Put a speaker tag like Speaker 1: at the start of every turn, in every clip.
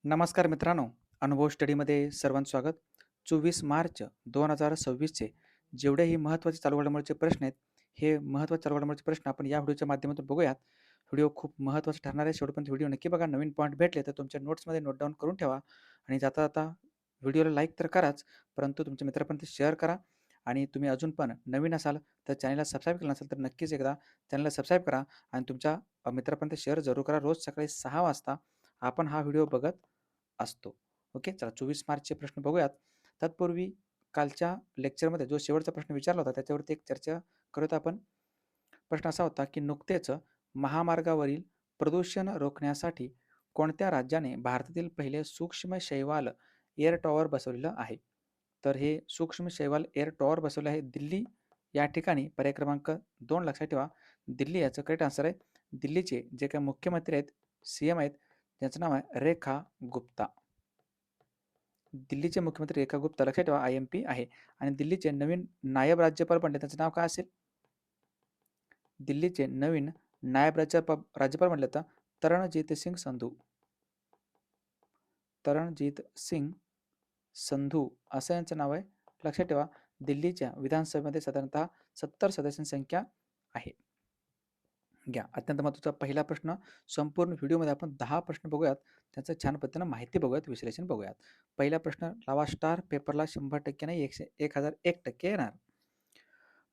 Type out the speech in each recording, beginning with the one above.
Speaker 1: नमस्कार मित्रांनो, अनुभव स्टडीमध्ये सर्वांचं स्वागत. 24 मार्च 2026चे जेवढेही महत्त्वाचे चालू घडामोडीचे प्रश्न आहेत, हे महत्त्वाचे चालू घडामोडीचे प्रश्न आपण या व्हिडिओच्या माध्यमातून बघूयात. व्हिडिओ खूप महत्त्वाचा ठरणार आहे. शेवटपर्यंत व्हिडिओ नक्की बघा. नवीन पॉईंट भेटले तर तुमच्या नोट्समध्ये नोट डाऊन करून ठेवा आणि जाता-जाता व्हिडिओला लाईक तर कराच, परंतु तुमच्या मित्रांपर्यंत शेअर करा आणि तुम्ही अजून पण नवीन असाल तर चॅनलला सबस्क्राईब केलं नसेल तर नक्कीच एकदा चॅनलला सबस्क्राईब करा आणि तुमच्या मित्रांपर्यंत शेअर जरूर करा. रोज सकाळी 6 वाजता आपण हा व्हिडिओ बघत असतो. ओके. चला 24 मार्चचे प्रश्न बघूयात. तत्पूर्वी कालच्या लेक्चरमध्ये जो शेवटचा प्रश्न विचारला होता त्याच्यावरती एक चर्चा करूयात आपण. प्रश्न असा होता की नुकतेच महामार्गावरील प्रदूषण रोखण्यासाठी कोणत्या राज्याने भारतातील पहिले सूक्ष्म शैवाल एअर टॉवर बसवलेलं आहे? तर हे सूक्ष्म शैवाल एअर टॉवर बसवलं आहे दिल्ली या ठिकाणी. पर्याय क्रमांक 2 लक्षात ठेवा. दिल्ली याचं करेक्ट आन्सर आहे. दिल्लीचे जे काही मुख्यमंत्री आहेत, सीएम आहेत, त्यांचं नाव आहे रेखा गुप्ता. दिल्लीचे मुख्यमंत्री रेखा गुप्ता लक्षात ठेवा IMP आहे. आणि दिल्लीचे नवीन नायब राज्यपाल बनले त्याचं नाव काय असेल? दिल्लीचे नवीन नायब राज्यपाल म्हणले तर तरणजीत सिंग संधू. तरणजीत सिंग संधू असं यांचं नाव आहे. लक्षात ठेवा. दिल्लीच्या विधानसभेमध्ये साधारणतः 70 सदस्यांची संख्या आहे. घ्या. अत्यंत महत्त्वाचा पहिला प्रश्न. संपूर्ण व्हिडिओमध्ये आपण 10 प्रश्न बघूयात. त्याचं छान पद्धतीनं माहिती बघूयात, विश्लेषण बघूयात. पहिला प्रश्न लावा स्टार. पेपरला 100% नाही 1001% येणार.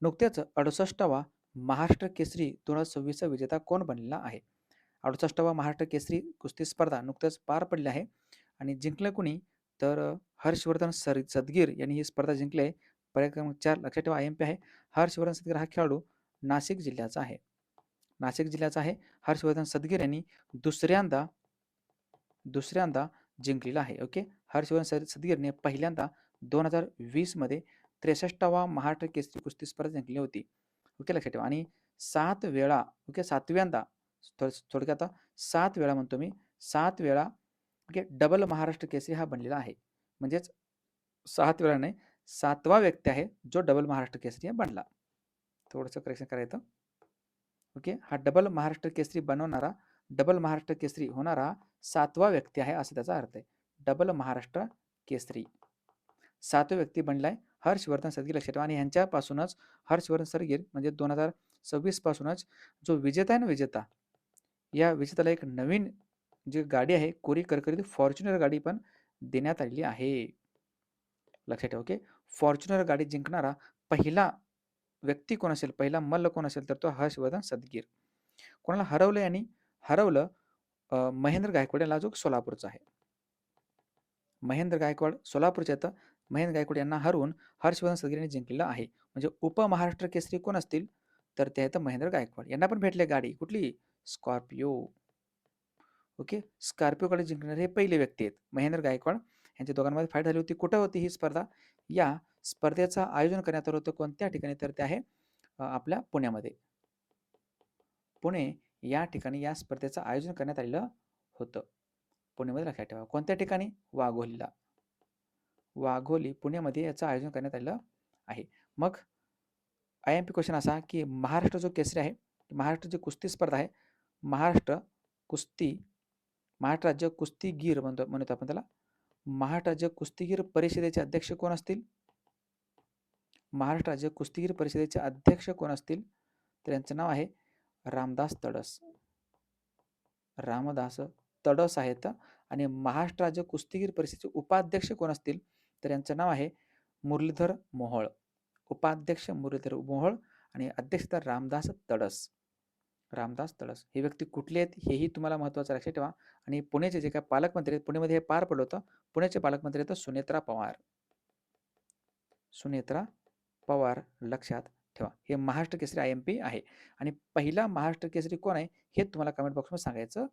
Speaker 1: नुकत्याच 68वा महाराष्ट्र केसरी 2026चा विजेता कोण बनलेला आहे? 68वा महाराष्ट्र केसरी कुस्ती स्पर्धा नुकत्याच पार पडली आहे आणि जिंकलं कुणी? तर हर्षवर्धन सदगीर यांनी ही स्पर्धा जिंकली आहे. पर्याय क्रमांक 4 लक्षात ठेवा IMP आहे. हर्षवर्धन सदगीर हा खेळाडू नाशिक जिल्ह्याचा आहे. नाशिक जिल्ह्याचा आहे. हर्षवर्धन सदगीर यांनी दुसऱ्यांदा दुसऱ्यांदा जिंकलेला आहे. ओके. हर्षवर्धन सदगीरने पहिल्यांदा 2020 मध्ये 63वा महाराष्ट्र केसरी कुस्ती स्पर्धा जिंकली होती. ओके. लक्षात ठेवा. आणि 7 वेळा ओके 7व्यांदा थोडक्यात 7 वेळा म्हणतो मी 7 वेळा ओके डबल महाराष्ट्र केसरी हा बनलेला आहे. म्हणजेच 7 वेळा नाही 7वा व्यक्ती आहे जो डबल महाराष्ट्र केसरी बनला. थोडंसं करेक्शन करायचं. ओके. हा डबल महाराष्ट्र केसरी बनवणारा, डबल महाराष्ट्र केसरी होणारा 7वा व्यक्ती आहे असं त्याचा अर्थ आहे. डबल महाराष्ट्र केसरी 7वा व्यक्ती बनलाय हर्षवर्धन सदगीर. लक्षात ठेवा. आणि ह्यांच्यापासूनच हर्षवर्धन सदगीर म्हणजे 2026 पासूनच जो विजेता आहे ना विजेता, या विजेत्याला एक नवीन जी गाडी आहे कोरी करकरीत फॉर्च्युनर गाडी पण देण्यात आलेली आहे. लक्षात ठेवा. ओके. फॉर्च्युनर गाडी जिंकणारा पहिला व्यक्ती कोण असेल, पहिला मल्ल कोण असेल तर तो हर्षवर्धन सदगीर. कोणाला हरवलं यांनी? हरवलं महेंद्र गायकवाड याला, जो सोलापूरचा आहे. महेंद्र गायकवाड सोलापूरचे आहेत. महेंद्र गायकवाड यांना हरवून हर्षवर्धन सदगीर यांनी जिंकलेलं आहे. म्हणजे उपमहाराष्ट्र केसरी कोण असतील तर ते आहेत महेंद्र गायकवाड. यांना पण भेटले गाडी कुठली? स्कॉर्पिओ. ओके. स्कॉर्पिओ गाडी जिंकणारे हे पहिले व्यक्ती आहेत महेंद्र गायकवाड. यांच्या दोघांमध्ये फाईट झाली होती. कुठं होती ही स्पर्धा? या स्पर्धेचं आयोजन करण्यात आलं होतं कोणत्या ठिकाणी? तर ते आहे आपल्या पुण्यामध्ये. पुणे या ठिकाणी या स्पर्धेचं आयोजन करण्यात आलेलं होतं. पुण्यामध्ये लक्षात ठेवा. कोणत्या ठिकाणी? वाघोलीला. वाघोली पुण्यामध्ये याचं आयोजन करण्यात आलेलं आहे. मग IMP क्वेश्चन असा की महाराष्ट्र जो केसरी आहे, महाराष्ट्र कुस्ती स्पर्धा आहे, महाराष्ट्र कुस्ती महाराष्ट्र राज्य कुस्तीगीर म्हणतो आपण त्याला. महाराष्ट्र राज्य कुस्तीगीर परिषदेचे अध्यक्ष कोण असतील? महाराष्ट्र राज्य कुस्तीगीर परिषदेचे अध्यक्ष कोण असतील? तर यांचं नाव आहे रामदास तडस. रामदास तडस आहेत. आणि महाराष्ट्र राज्य कुस्तीगीर परिषदेचे उपाध्यक्ष कोण असतील? तर यांचं नाव आहे मुरलीधर मोहोळ. उपाध्यक्ष मुरलीधर मोहोळ आणि अध्यक्ष रामदास तडस. रामदास तडस ही व्यक्ती कुठली आहेत हेही तुम्हाला महत्त्वाचं लक्षात ठेवा. आणि पुण्याचे जे काही पालकमंत्री आहेत, पुण्यामध्ये हे पार पडलं होतं. पुण्याचे पालकमंत्री आहेत सुनेत्रा पवार. सुनेत्रा पवार लक्षात ठेवा. हे महाराष्ट्र केसरी IMP आहे. आणि पहिला महाराष्ट्र केसरी कोण आहे हे तुम्हाला कमेंट बॉक्समध्ये सांगायचं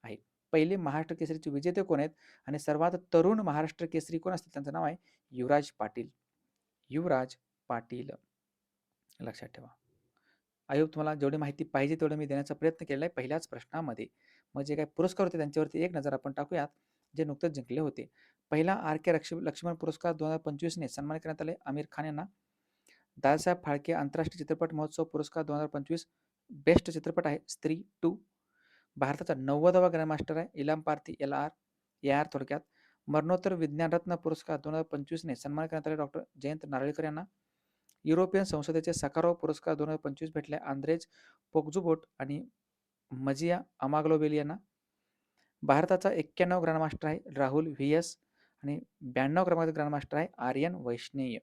Speaker 1: आहे. पहिले महाराष्ट्र केसरीचे विजेते कोण आहेत आणि सर्वात तरुण महाराष्ट्र केसरी कोण असतील? त्यांचं नाव आहे युवराज पाटील. युवराज पाटील लक्षात ठेवा. आय होप तुम्हाला जेवढी माहिती पाहिजे तेवढं मी देण्याचा प्रयत्न केलेला आहे पहिल्याच प्रश्नामध्ये. मग जे काही पुरस्कार होते त्यांच्यावरती एक नजर आपण टाकूयात, जे नुकतेच जिंकले होते. पहिला RK लक्ष्मण पुरस्कार 2025 ने सन्मानित करण्यात आले आमिर खान यांना. दादासाहेब फाळके आंतरराष्ट्रीय चित्रपट महोत्सव पुरस्कार 2025 बेस्ट चित्रपट आहे स्त्री 2. भारताचा 90वा ग्रँडमास्टर आहे इलम पार्थी LR. AR थोडक्यात. मरणोत्तर विज्ञान रत्न पुरस्कार 2025ने सन्मान करण्यात आले डॉक्टर जयंत नारळीकर यांना. युरोपियन संसदेचे सकाराव पुरस्कार 2025 भेटले आंद्रेज पोग्जुबोट आणि मजिया अमाग्लोबेली यांना. भारताचा 91 ग्रँडमास्टर आहे राहुल VS आणि 92 क्रमांकाचा ग्रँडमास्टर आहे आर्यन वैष्णेय.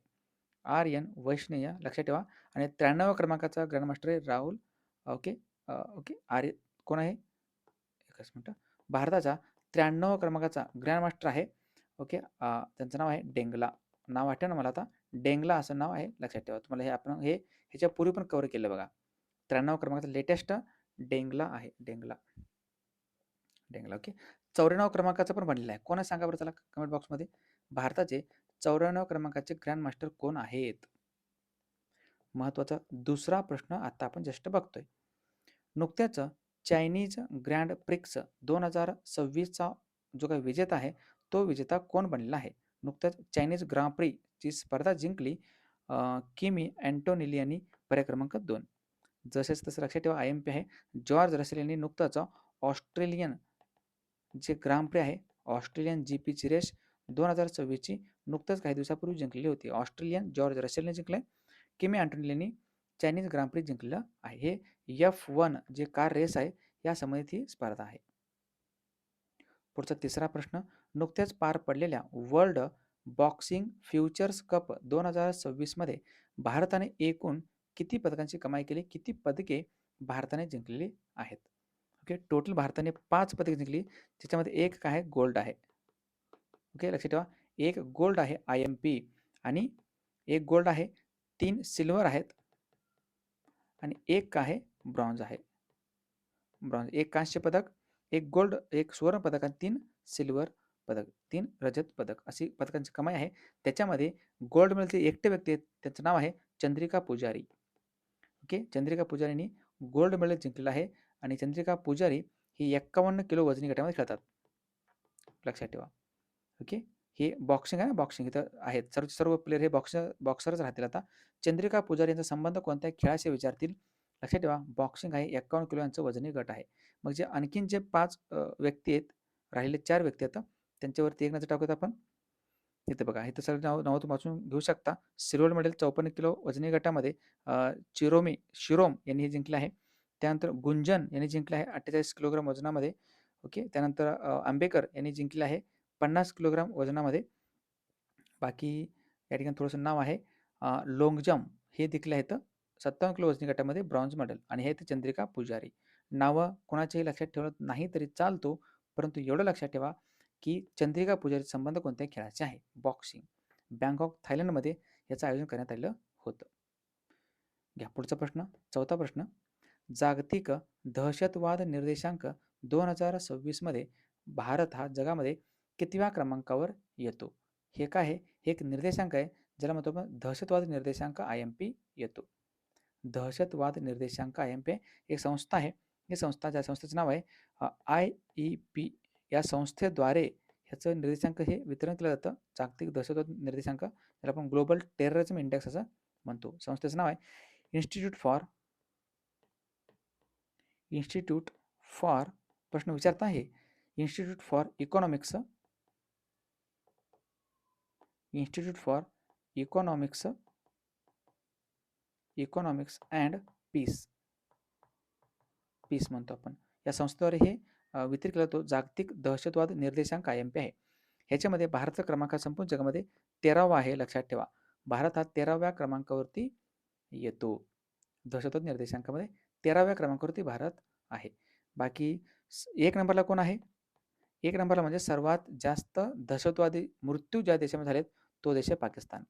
Speaker 1: आर्यन वैष्णेय लक्षात ठेवा. आणि 93 क्रमांकाचा ग्रँडमास्टर आहे राहुल. ओके ओके आर्य कोण आहे? एकच मिनटं. भारताचा 93 क्रमांकाचा ग्रँडमास्टर आहे. ओके त्यांचं नाव आहे डेंगला. नाव आठवं ना मला आता. डेंगला असं नाव आहे, लक्षात ठेवा. तुम्हाला हे आपण ह्याच्यापूर्वी पण कव्हर केलं बघा. 93 क्रमांकाचा लेटेस्ट डेंगला आहे. डेंगला ओके. 94 क्रमांकाचा पण बनलेला आहे. कोण आहे सांगा बरं चला कमेंट बॉक्समध्ये. भारताचे 94 क्रमांकाचे ग्रँड मास्टर कोण आहेत? महत्त्वाचा दुसरा प्रश्न आता आपण जस्ट बघतोय. नुकत्याच चायनीज ग्रँड प्रिक्स 2026चा जो काही विजेता आहे तो विजेता कोण बनलेला आहे? नुकत्याच चायनीज ग्रां प्री ची स्पर्धा जिंकली किमी अँटोनिली यांनी पर्याय क्रमांक 2. जसेच तसं लक्षात ठेवा IMP आहे. जॉर्ज रसेल यांनी नुकताच ऑस्ट्रेलियन जे ग्रां प्री आहे ऑस्ट्रेलियन GPची रेस 2026ची नुकतंच काही दिवसापूर्वी जिंकलेली होती. ऑस्ट्रेलियन जॉर्ज रसेलने जिंकले. किमी अँटोनिलीने चायनीज ग्रां प्री जिंकलेलं आहे. हे F1 जे कार रेस आहे या संबंधित ही स्पर्धा आहे. पुढचा तिसरा प्रश्न. नुकत्याच पार पडलेल्या वर्ल्ड बॉक्सिंग फ्युचर्स कप 2026 मध्ये भारताने एकूण किती पदकांची कमाई केली? किती पदके भारताने जिंकलेली आहेत? ओके टोटल भारताने 5 पदके जिंकली, ज्याच्यामध्ये एक काय आहे गोल्ड आहे. ओके लक्षात ठेवा. एक गोल्ड आहे IMP आणि एक गोल्ड आहे, 3 सिल्वर आहेत आणि एक काय आहे ब्रॉन्झ आहे. ब्रॉन्झ एक कांस्य पदक, एक गोल्ड, एक सुवर्ण पदक आणि 3 सिल्वर पदक, 3 रजत पदक अशी पदकांची कमाई आहे. त्याच्यामध्ये गोल्ड मेडलचे एकटे व्यक्ती आहेत, त्यांचं नाव आहे चंद्रिका पुजारी. ओके चंद्रिका पुजारींनी गोल्ड मेडल जिंकलेलं आहे आणि चंद्रिका पुजारी ही 51 किलो वजनी गटामध्ये खेळतात. लक्षात ठेवा. ओके हे बॉक्सिंग आहे ना, बॉक्सिंग इथं आहेत सर्व प्लेयर हे बॉक्सरच राहतील. आता चंद्रिका पुजारी यांचा संबंध कोणत्या खेळाशी विचारतील? लक्षात ठेवा बॉक्सिंग आहे 51 किलो यांचं वजनी गट आहे. मग जे आणखीन जे 5 व्यक्ती आहेत, राहिलेले 4 व्यक्ती आता त्यांच्यावरती एक नजर टाकूयात आपण. इथे बघा इथं सगळं नाव तुम्ही वाचून घेऊ शकता. सिल्वर मेडल 54 किलो वजनी गटामध्ये शिरोम यांनी हे जिंकले आहे. त्यानंतर गुंजन यांनी जिंकले आहे 48 किलोग्राम वजनामध्ये. ओके त्यानंतर आंबेकर यांनी जिंकले आहे 50 किलोग्राम वजनामध्ये. बाकी या ठिकाणी थोडंसं नाव आहे लोंगजम हे देखील आहेत 57 किलो वजनी गटामध्ये ब्रॉन्झ मेडल आणि हे चंद्रिका पुजारी. नावं कोणाच्याही लक्षात ठेवत नाही तरी चालतो, परंतु एवढं लक्षात ठेवा की चंद्रिका पुजारीचा संबंध कोणत्या खेळाचे आहे? बॉक्सिंग. बँकॉक थायलंडमध्ये याचं आयोजन करण्यात आलेलं होतं. घ्या पुढचा प्रश्न. चौथा प्रश्न. जागतिक दहशतवाद निर्देशांक 2026 मध्ये भारत हा जगामध्ये कितव्या क्रमांकावर येतो? हे काय आहे? हे एक निर्देशांक आहे ज्याला म्हणतो आपण दहशतवाद निर्देशांक IMP येतो. दहशतवाद निर्देशांक IMP एक संस्था आहे. ही संस्था ज्या संस्थेचं नाव आहे IEP. या संस्थेद्वारे ह्याचं निर्देशांक हे वितरण केलं जातं. जागतिक दहशतवाद निर्देशांक त्याला आपण ग्लोबल टेररिझम इंडेक्स असं म्हणतो. संस्थेचं नाव आहे इन्स्टिट्यूट फॉर प्रश्न विचारता आहे institute for economics and peace म्हणतो आपण. या संस्थेद्वारे हे वितरित केला जातो. जागतिक दहशतवाद निर्देशांक IMP आहे. ह्याच्यामध्ये भारताचा क्रमांक संपूर्ण जगामध्ये 13वा आहे. लक्षात ठेवा भारत हा 13व्या क्रमांकावरती येतो. दहशतवाद निर्देशांकामध्ये 13व्या क्रमांकावरती भारत आहे. बाकी एक नंबरला कोण आहे? एक नंबरला म्हणजे सर्वात जास्त दहशतवादी मृत्यू ज्या देशामध्ये झालेत तो देश आहे पाकिस्तान.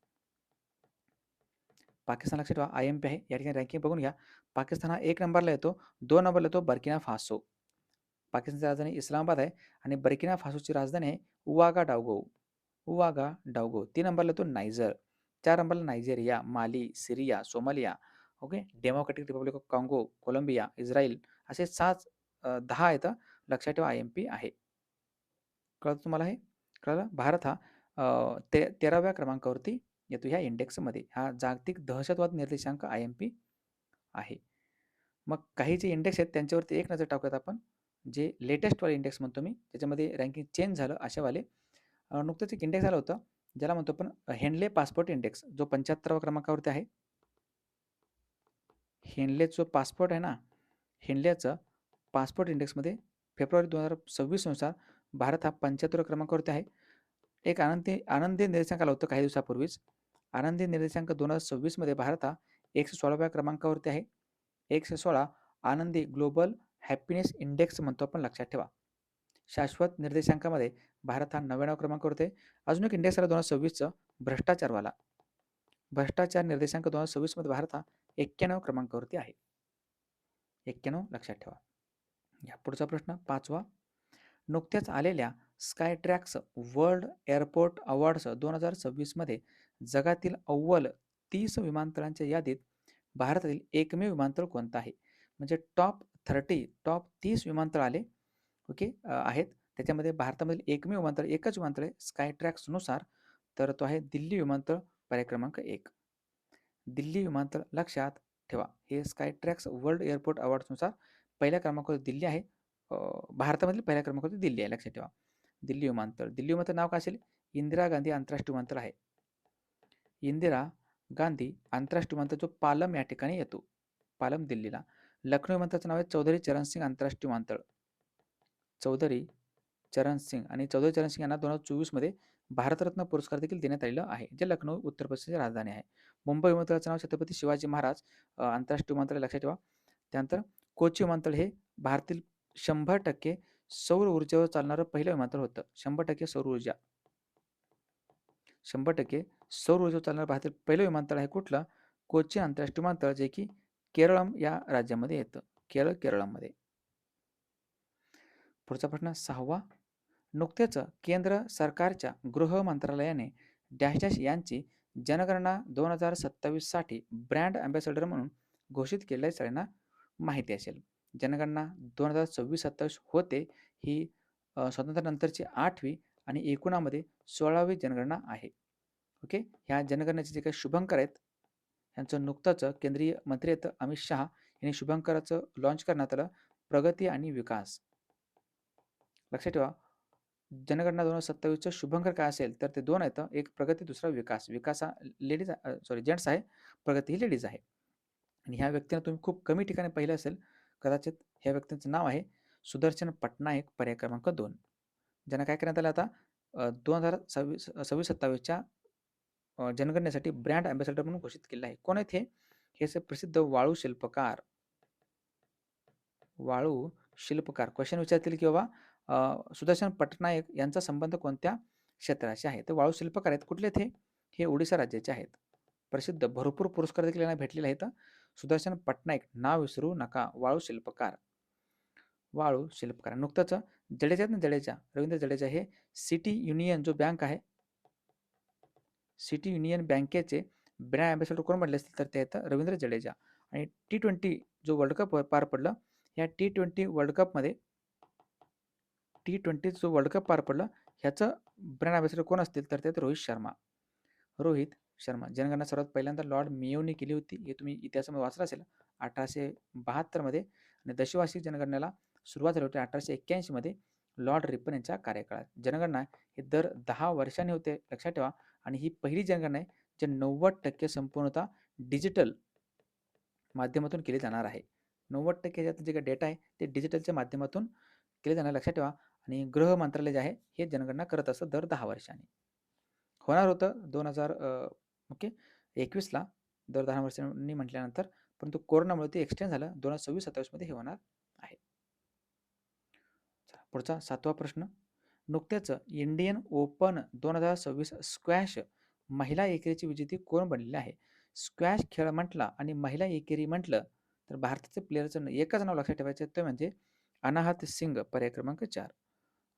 Speaker 1: पाकिस्तान लक्षात ठेवा IMP आहे. या ठिकाणी रँकिंग बघून घ्या. पाकिस्तान हा 1 नंबरला येतो. 2 नंबरला येतो बर्किना फासो. पाकिस्तानची राजधानी इस्लामाबाद आहे आणि बर्किना फासोची राजधानी आहे उवागाडाउगो. 3 नंबरला येतो नायजर. 4 नंबरला Nigeria, Mali, Syria, Somalia, okay democratic Republic of काँगो, कोलंबिया, इस्रायल असे 10 आहेत. लक्षात ठेवा IMP आहे. कळतं तुम्हाला हे? कळलं? भारत हा 13व्या क्रमांकावरती येतो ह्या इंडेक्समध्ये. हा जागतिक दहशतवाद निर्देशांक IMP आहे. मग काही जे इंडेक्स आहेत त्यांच्यावरती एक नजर टाकूयात आपण. जे लेटेस्टवाले इंडेक्स म्हणतो मी, त्याच्यामध्ये रँकिंग चेंज झालं अशावाले. नुकतंच एक इंडेक्स झालं होतं, ज्याला म्हणतो आपण हेनले पासपोर्ट इंडेक्स, जो 75व्या क्रमांकावरती आहे. हेनले जो पासपोर्ट आहे ना, हेनलेचं पासपोर्ट इंडेक्समध्ये फेब्रुवारी 2026 नुसार भारत हा 75व्या क्रमांकावरती आहे. एक आनंदी निर्देशांक आला होता काही दिवसापूर्वीच. आनंदी निर्देशांक 2026 मध्ये भारत हा 116व्या क्रमांकावरती आहे. 116 आनंदी ग्लोबल हॅपीनेस इंडेक्स म्हणतो आपण, लक्षात ठेवा. शाश्वत निर्देशांकामध्ये भारत हा 90व्या क्रमांकावरती आहे. अजून एक इंडेक्स आला 2026चं भ्रष्टाचारवाला. भ्रष्टाचार निर्देशांक 2026 मध्ये भारत हा 91व्या क्रमांकावरती आहे. 91 लक्षात ठेवा. या पुढचा प्रश्न 5वा. नुकत्याच आलेल्या स्कायट्रॅक्स वर्ल्ड एअरपोर्ट अवॉर्ड्स 2026 मध्ये जगातील अव्वल 30 विमानतळांच्या यादीत भारतातील एकमेव विमानतळ कोणतं आहे? म्हणजे टॉप 30 विमानतळ आले, ओके, आहेत. त्याच्यामध्ये भारतामधील एकमेव विमानतळ, एकच विमानतळ आहे स्कायट्रॅक्सनुसार, तर तो आहे दिल्ली विमानतळ, पर्याय क्रमांक 1. दिल्ली विमानतळ लक्षात ठेवा. हे स्कायट्रॅक्स वर्ल्ड एअरपोर्ट अवॉर्ड्सनुसार पहिल्या क्रमांकावर दिल्ली आहे. भारतामधील पहिल्या क्रमांकावर दिल्ली आहे, लक्षात ठेवा. दिल्ली विमानतळ नाव काय असेल? इंदिरा गांधी आंतरराष्ट्रीय विमानतळ आहे. इंदिरा गांधी आंतरराष्ट्रीय विमानतळ जो पालम या ठिकाणी येतो, पालम दिल्लीला. लखनौ विमानतळाचं नाव आहे चौधरी चरण सिंग आंतरराष्ट्रीय विमानतळ, चौधरी चरण सिंग. आणि चौधरी चरण सिंग यांना 2024 मध्ये भारतरत्न पुरस्कार देखील देण्यात आलेला आहे, जे लखनौ उत्तर प्रदेशची राजधानी आहे. मुंबई विमानतळाचं नाव छत्रपती शिवाजी महाराज आंतरराष्ट्रीय विमानतळ, लक्षात ठेवा. त्यानंतर कोची विमानतळ हे भारतातील 100% सौर ऊर्जेवर चालणारं पहिलं विमानतळ होतं. 100% सौर ऊर्जा, 100% सौर ऊर्जेवर चालणारं भारतातील पहिलं विमानतळ आहे कुठलं? कोची आंतरराष्ट्रीय विमानतळ, जे की केरळम या राज्यामध्ये येतं, केरळमध्ये. पुढचा प्रश्न 6वा. नुकतेच केंद्र सरकारच्या गृह मंत्रालयाने डॅश डॅश यांची जनगणना 2027 साठी ब्रँड अँबॅसेडर म्हणून घोषित केलेल्या सगळ्यांना माहिती असेल. जनगणना 2026-27 होते. ही स्वातंत्र्यानंतरची 8वी आणि एकूणामध्ये 16वी जनगणना आहे. ओके, ह्या जनगणनेचे जे काही शुभंकर आहेत, यांचं नुकतंच केंद्रीय मंत्री आहेत अमित शहा यांनी शुभंकराचं लॉन्च करण्यात आलं, प्रगती आणि विकास. लक्षात ठेवा, जनगणना 2027चं शुभंकर काय असेल, तर ते 2 आहेत. एक प्रगती, दुसरा विकास. विकास हा जेंट्स आहे, प्रगती ही लेडीज आहे. आणि ह्या व्यक्तींना तुम्ही खूप कमी ठिकाणी पाहिलं असेल कदाचित. ह्या व्यक्तींचं नाव आहे सुदर्शन पटनायक, पर्याय क्रमांक 2. ज्यांना काय करण्यात आलं आता 2026-27च्या जनगणनेसाठी ब्रँड अँबॅसेडर म्हणून घोषित केलं आहे. कोण आहेत हे? हे प्रसिद्ध वाळू शिल्पकार. क्वेश्चन विचारतील की बाबा सुदर्शन पटनायक यांचा संबंध कोणत्या क्षेत्राशी आहे? तर वाळू शिल्पकार आहेत. कुठले ते? हे ओडिशा राज्याचे आहेत. प्रसिद्ध भरपूर पुरस्कार देखील यांना भेटलेले आहेत. सुदर्शन पटनायक, नाव विसरू नका. वाळू शिल्पकार. नुकतंच रवींद्र जडेजा हे सिटी युनियन जो बँक आहे, सिटी युनियन बँकेचे ब्रँड अँबॅसेडर कोण बनले असतील, तर ते आहेत रवींद्र जडेजा. आणि T20 जो वर्ल्ड कप पार पडला, या T20 वर्ल्ड कपमध्ये T20 जो वर्ल्ड कप पार पडला, ह्याचं ब्रँड अँबॅसेडर कोण असतील, तर ते रोहित शर्मा. जनगणना सर्वात पहिल्यांदा लॉर्ड मेयोने केली होती. हे तुम्ही इतिहासामध्ये वाचलं असेल 1872 मध्ये. आणि दशवार्षिक जनगणनेला सुरुवात झाली होती 1881 मध्ये लॉर्ड रिपन यांच्या कार्यकाळात. जनगणना हे दर 10 वर्षांनी होते, लक्षात ठेवा. आणि ही पहिली जनगणना आहे जे 90% संपूर्णतः डिजिटल माध्यमातून केली जाणार आहे. 90% याच्यात जे काही डेटा आहे ते डिजिटलच्या माध्यमातून केले जाणार, लक्षात ठेवा. आणि गृह मंत्रालय जे आहे हे जनगणना करत असतं दर 10 वर्षांनी. होणार होतं 2021ला दर 10 वर्षांनी म्हटल्यानंतर, परंतु कोरोनामुळे ते एक्सटेंड झालं. 2026-27 मध्ये हे होणार आहे. पुढचा 7वा प्रश्न. नुकत्याच इंडियन ओपन 2026 स्क्वॅश महिला एकेरीची विजेती कोण बनलेली आहे? स्क्वॅश खेळ म्हटला आणि महिला एकेरी म्हटलं तर भारताचे प्लेयरचं एकच नाव लक्षात ठेवायचं, ते म्हणजे अनाहत सिंग, पर्याय क्रमांक 4.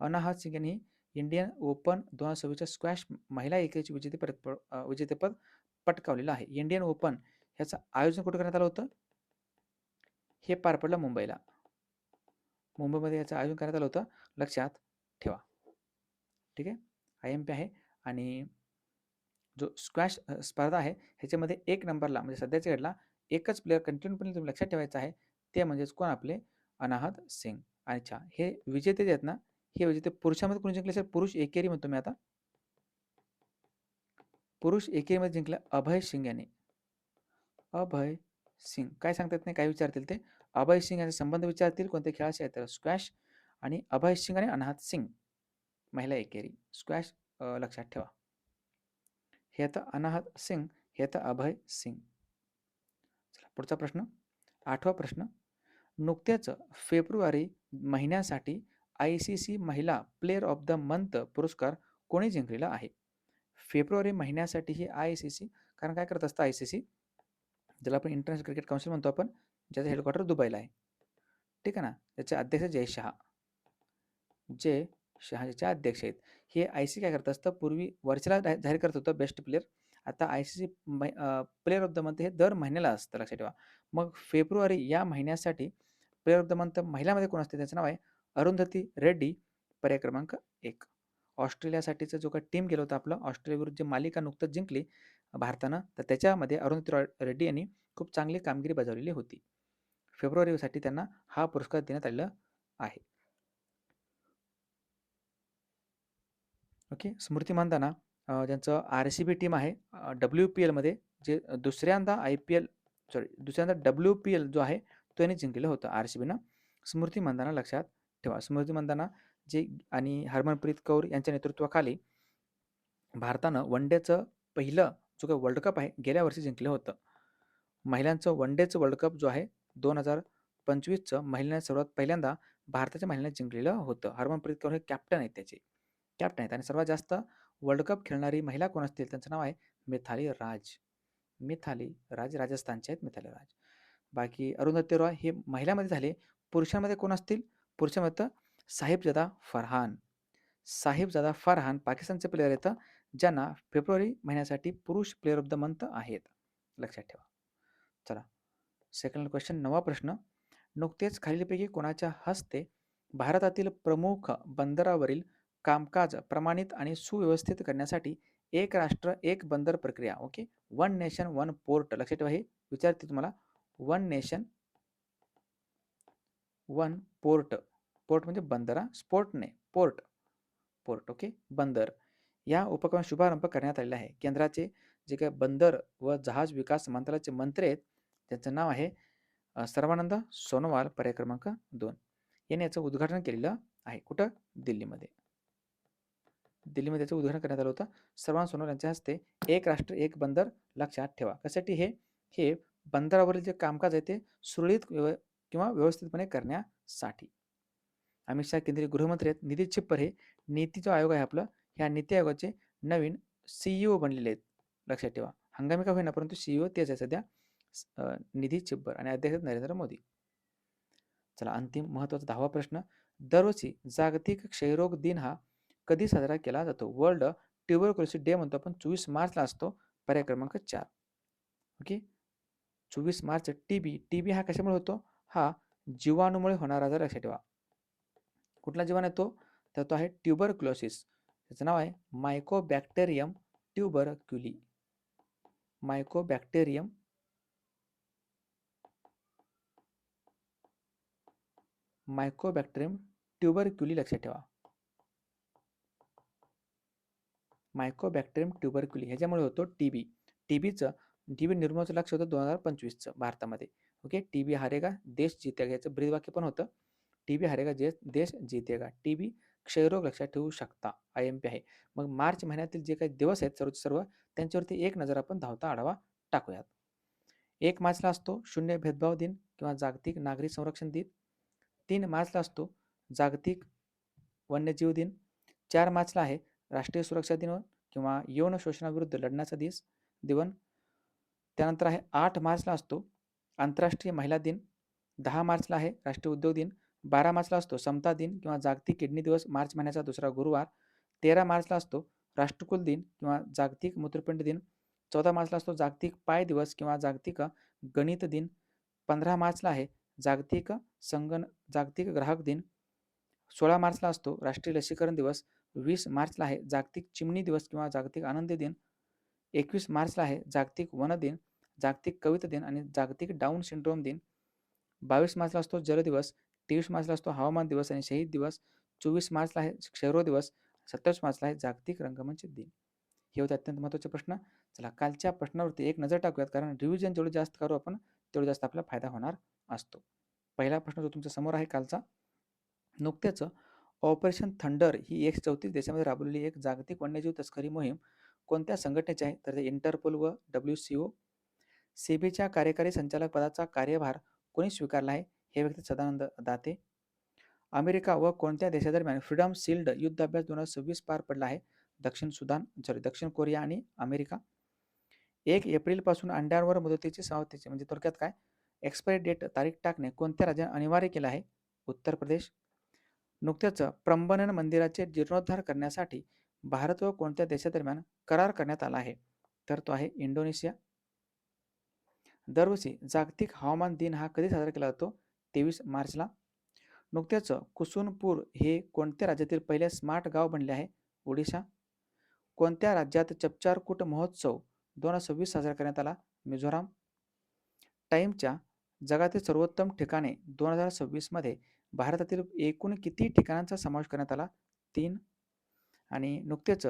Speaker 1: अनाहत सिंग यांनी इंडियन ओपन 2026 स्क्वॅश महिला एकेरीची विजेतेपद पटकावलेलं आहे. इंडियन ओपन ह्याचं आयोजन कुठे करण्यात आलं होतं? हे पार पडलं मुंबईला. मुंबईमध्ये याचं आयोजन करण्यात आलं होतं, लक्षात ठेवा. ठीक आहे, IMP आहे. आणि जो स्क्वॅश स्पर्धा आहे ह्याच्यामध्ये 1 नंबरला, म्हणजे सध्याच्या घडला एकच प्लेअर कंटिन्यूपणे तुम्ही लक्षात ठेवायचा आहे, ते म्हणजेच कोण? आपले अनाहत सिंग. अच्छा, हे विजेते जे आहेत ना, हे विजेते पुरुषामध्ये कोणी जिंकले असेल? पुरुष एकेरी म्हणतो मी आता. पुरुष एकेरीमध्ये जिंकला अभय सिंग यांनी. अभय सिंग. काय सांगता येत नाही, काय विचारतील ते? अभय सिंग यांचा संबंध विचारतील कोणत्या खेळाशी आहे, तर स्क्वॅश. आणि अभय सिंग आणि अनाहत सिंग महिला एकेरी स्क्वॅश लक्षात ठेवा. हे आता अनाहत सिंग, हे आता अभय सिंग. चला पुढचा प्रश्न, 8वा प्रश्न. नुकत्याच फेब्रुवारी महिन्यासाठी ICC महिला प्लेयर ऑफ द मंथ पुरस्कार कोणी जिंकलेला आहे? फेब्रुवारी महिन्यासाठी ही ICC, कारण काय करत असतं ICC, ज्याला आपण इंटरनॅशनल क्रिकेट काउन्सिल म्हणतो आपण, ज्याचं हेडक्वार्टर दुबईला आहे, ठीक आहे ना. त्याचे अध्यक्ष जय शहा. जय शहा ज्याचे अध्यक्ष आहेत. हे ICC काय करत असतं, पूर्वी वर्षाला जाहीर करत होतं बेस्ट प्लेयर. आता ICC player of the month हे दर महिन्याला असतं, लक्षात ठेवा. मग फेब्रुवारी या महिन्यासाठी प्लेयर ऑफ द मंथ महिलामध्ये कोण असते? त्याचं नाव आहे अरुंधती रेड्डी, पर्याय क्रमांक 1. ऑस्ट्रेलियासाठीचं जो काही टीम गेलं होतं आपलं, ऑस्ट्रेलियाविरुद्ध जे मालिका नुकतंच जिंकली भारतानं, तर त्याच्यामध्ये अरुंधती रेड्डी यांनी खूप चांगली कामगिरी बजावलेली होती. फेब्रुवारीसाठी त्यांना हा पुरस्कार देण्यात आलेला आहे. ओके. स्मृती मंदाना ज्यांचं RCB टीम आहे WPL मध्ये, जे दुसऱ्यांदा WPL जो आहे तो यांनी जिंकलेलं होतं RCBनं. स्मृती मंदाना लक्षात ठेवा. स्मृती मंदाना जे आणि हरमनप्रीत कौर यांच्या नेतृत्वाखाली भारतानं वन डेचं पहिलं जो काही वर्ल्ड कप आहे गेल्या वर्षी जिंकलं होतं. महिलांचं वन डेचं वर्ल्ड कप जो आहे 2025चं महिलांनी सर्वात पहिल्यांदा भारताच्या महिलांनी जिंकलेलं होतं. हरमनप्रीत कौर हे कॅप्टन आहेत त्याचे, कॅप्टन आहेत. आणि सर्वात जास्त वर्ल्ड कप खेळणारी महिला कोण असतील, त्यांचं नाव आहे मिथाली राज. मिथाली राज राजस्थानचे आहेत, मिथाली राज. बाकी अरुंधती रॉय हे महिलामध्ये झाले. पुरुषांमध्ये कोण असतील? पुरुषांमध्ये साहिबजादा फरहान. साहिबजादा फरहान पाकिस्तानचे प्लेयर आहेत, ज्यांना फेब्रुवारी महिन्यासाठी पुरुष प्लेयर ऑफ द मंथ आहेत, लक्षात ठेवा. चला सेकंड क्वेश्चन, 9वा प्रश्न. नुकतेच खालीलपैकी कोणाच्या हस्ते भारतातील प्रमुख बंदरावरील कामकाज प्रमाणित आणि सुव्यवस्थित करण्यासाठी एक राष्ट्र एक बंदर प्रक्रिया, okay, one nation one port, लक्षात ठेवा. हे विचारते तुम्हाला, one nation one port. Port म्हणजे बंदरा, स्पोर्ट नाही, पोर्ट, पोर्ट, ओके, बंदर. या उपक्रमाचा शुभारंभ करण्यात आलेला आहे. केंद्राचे जे काही बंदर व जहाज विकास मंत्रालयाचे मंत्री आहेत, त्यांचं नाव आहे सर्वानंद सोनोवाल, पर्याय क्रमांक 2. याने याचं उद्घाटन केलेलं आहे. कुठं? दिल्लीमध्ये. दिल्लीमध्ये याचं उद्घाटन करण्यात आलं होतं सर्वानंद सोनोवाल यांच्या हस्ते. एक राष्ट्र एक बंदर, लक्षात ठेवा. कशासाठी? हे बंदरावरील जे कामकाज आहे ते सुरळीत किंवा व्यवस्थितपणे करण्यासाठी. अमित शहा केंद्रीय गृहमंत्री आहेत. निधी छिप्पर हे नीती जो आयोग आहे आपलं, ह्या नीती आयोगाचे नवीन CEO बनलेले आहेत, लक्षात ठेवा. हंगामी का होईना, परंतु CEO तेच आहे सध्या, निधी छिब्बर, आणि अध्यक्ष नरेंद्र मोदी. चला अंतिम महत्त्वाचा 10वा प्रश्न. दरवर्षी जागतिक क्षयरोग दिन हा कधी साजरा केला जातो? वर्ल्ड ट्युबरक्युलोसिस डे म्हणतो आपण, 24 मार्चला असतो, पर्याय क्रमांक 4. ओके, 24 मार्च. टीबी हा कशामुळे होतो? हा जीवाणूमुळे होणारा आजार, लक्षात ठेवा. कुठला जीवाणू येतो? तर तो आहे ट्युबरक्युलोसिस. त्याचं नाव आहे मायकोबॅक्टेरियम ट्युबरक्युली. मायकोबॅक्टेरियम ट्युबरक्युली, लक्षात ठेवा. मायकोबॅक्टेरियम ट्युबरक्युली ह्याच्यामुळे होतो टीबी. टीबी निर्मूलनाचं लक्ष होतं 2025चं भारतामध्ये. ओके, टीबी हारेगा देश जीतेगा, याचं ब्रीदवाक्य पण होतं, टीबी हारेगा देश जीतेगा. टीबी क्षयरोग लक्षात ठेवू शकता, IMP आहे. मग मार्च महिन्यातील जे काही दिवस आहेत सर्व त्यांच्यावरती एक नजर आपण धावता आढावा टाकूयात. 1 मार्चला असतो शून्य भेदभाव दिन किंवा जागतिक नागरी संरक्षण दिन. 3 मार्चला असतो जागतिक वन्यजीव दिन. 4 मार्चला आहे राष्ट्रीय सुरक्षा दिन किंवा यौन शोषणाविरुद्ध लढण्याचा दिवस. त्यानंतर आहे 8 मार्चला असतो आंतरराष्ट्रीय महिला दिन. 10 मार्चला आहे राष्ट्रीय उद्योग दिन. 12 मार्चला असतो समता दिन किंवा जागतिक किडनी दिवस, मार्च महिन्याचा दुसरा गुरुवार. 13 मार्चला असतो राष्ट्रकुल दिन किंवा जागतिक मूत्रपिंड दिन. 14 मार्चला असतो जागतिक पाय दिवस किंवा जागतिक गणित दिन. 15 मार्चला आहे जागतिक ग्राहक दिन. 16 मार्चला असतो राष्ट्रीय लसीकरण दिवस. 20 मार्चला आहे जागतिक चिमणी दिवस किंवा जागतिक आनंद दिन. 21 मार्चला आहे जागतिक वन दिन, जागतिक कविता दिन आणि जागतिक डाऊन सिंड्रोम दिन. 22 मार्चला असतो जल दिवस. 23 मार्चला असतो हवामान दिवस आणि शहीद दिवस. 24 मार्चला आहे क्षयरोग दिवस. 27 मार्चला आहे जागतिक रंगमंच दिन. हे होते अत्यंत महत्त्वाचे प्रश्न. चला कालच्या प्रश्नावरती एक नजर टाकूयात, कारण रिव्हिजन जेवढं जास्त करू आपण तेवढं जास्त आपला फायदा होणार असतो. पहिला प्रश्न जो तुमच्या समोर आहे कालचा, नुकत्याच ऑपरेशन थंडर ही 134 देशामध्ये राबवलेली एक जागतिक वन्यजीव तस्करी मोहीम कोणत्या संघटनेची आहे? तर ते इंटरपोल व WCO. सेबीच्या कार्यकारी संचालक पदाचा कार्यभार कोणी स्वीकारला आहे? हे व्यक्ती सदानंद दाते. अमेरिका व कोणत्या देशादरम्यान फ्रीडम शिल्ड युद्धाभ्यास 2026 पार पडला आहे? दक्षिण कोरिया आणि अमेरिका. 1 एप्रिलपासून अंड्यांवर मुदतीची समाप्तीची म्हणजे थोडक्यात काय, एक्सपायरी डेट तारीख टाकणे कोणत्या राज्याने अनिवार्य केलं आहे? उत्तर प्रदेश. नुकत्याच प्रंबनन मंदिराचे जीर्णोद्धार करण्यासाठी भारत व कोणत्या देशादरम्यान करार करण्यात आला आहे? तर तो आहे इंडोनेशिया. दरवर्षी जागतिक हवामान दिन हा कधी साजरा केला जातो? 23 मार्चला. नुकत्याच कुसुनपूर हे कोणत्या राज्यातील पहिले स्मार्ट गाव बनले आहे? ओडिशा. कोणत्या राज्यात चपचारकूट महोत्सव 2026 साजरा करण्यात आला? मिझोराम. टाइमच्या जगातील सर्वोत्तम ठिकाणे 2026 मध्ये भारतातील एकूण किती ठिकाणांचा समावेश करण्यात आला? 3. आणि नुकतेच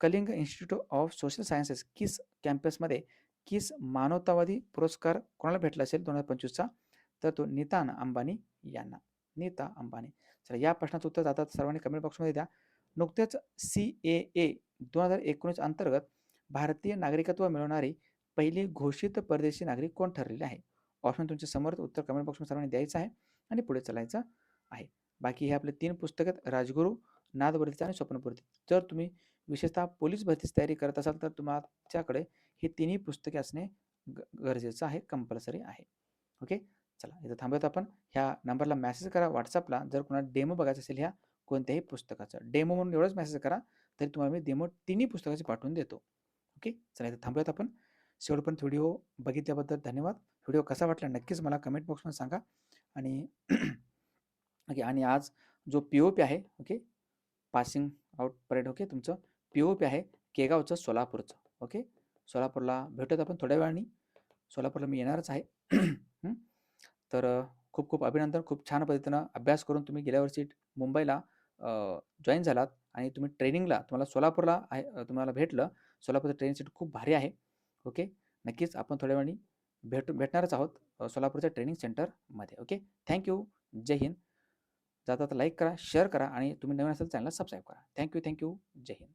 Speaker 1: Kalinga institute of social sciences KISS कॅम्पसमध्ये किस मानवतावादी पुरस्कार कोणाला भेटला असेल 2025चा? तर तो नीता अंबानी यांना. नीता अंबानी. चला या प्रश्नाचं उत्तर जातात सर्वांनी कमेंट बॉक्समध्ये द्या. नुकतेच CAA 2019 अंतर्गत भारतीय नागरिकत्व मिळवणारी पहिली घोषित परदेशी नागरिक कोण ठरलेले आहे? ऑप्शन तुमच्या समोर, उत्तर कमेंट बॉक्समध्ये सर्वांनी द्यायचं आहे आणि पुढे चालायचं आहे. बाकी हे आपले 3 पुस्तक आहेत, राजगुरू, नादवर्दीचा आणि स्वप्नपूर्ती. जर तुम्ही विशेषतः पोलीस भरतीची तयारी करत असाल तर तुमच्याकडे ही तिन्ही पुस्तके असणे गरजेचं आहे, कंपल्सरी आहे. ओके, चला इथं थांबवत आपण. ह्या नंबरला मेसेज करा व्हॉट्सअपला, जर कोणाला डेमो बघायचं असेल ह्या कोणत्याही पुस्तकाचं. डेमो म्हणून एवढंच मेसेज करा, तरी तुम्हाला मी डेमो तिन्ही पुस्तकाचे पाठवून देतो. ओके, चला इथं थांबूयात आपण. शेवटपर्यंत व्हिडिओ बघितल्याबद्दल धन्यवाद. व्हिडिओ कसा वाटला नक्कीच मला कमेंट बॉक्समध्ये सांगा. आणि ओके, आणि आज जो POP आहे, okay, passing out parade, okay, तुमचं POP आहे केगावचं, सोलापूरचं. ओके, सोलापूरला भेटत आपण थोड्या वेळाने. सोलापूरला मी येणारच आहे. तर खूप खूप अभिनंदन. खूप छान पद्धतीनं अभ्यास करून तुम्ही गेल्या वर्षी मुंबईला जॉईन झालात आणि तुम्ही ट्रेनिंगला तुम्हाला सोलापूरला आहे, तुम्हाला भेटलं. सोलापूरचं ट्रेनिंग सीट खूप भारी आहे. ओके, नक्कीच आपण थोड्या वेळाने भेटणारच आहोत सोलापूरच्या ट्रेनिंग सेंटरमध्ये. Okay, thank you. जय हिंद. जाता लाईक करा, शेअर करा आणि तुम्ही नवीन असेल चॅनलला सबस्क्राईब करा. थँक्यू. जय हिंद.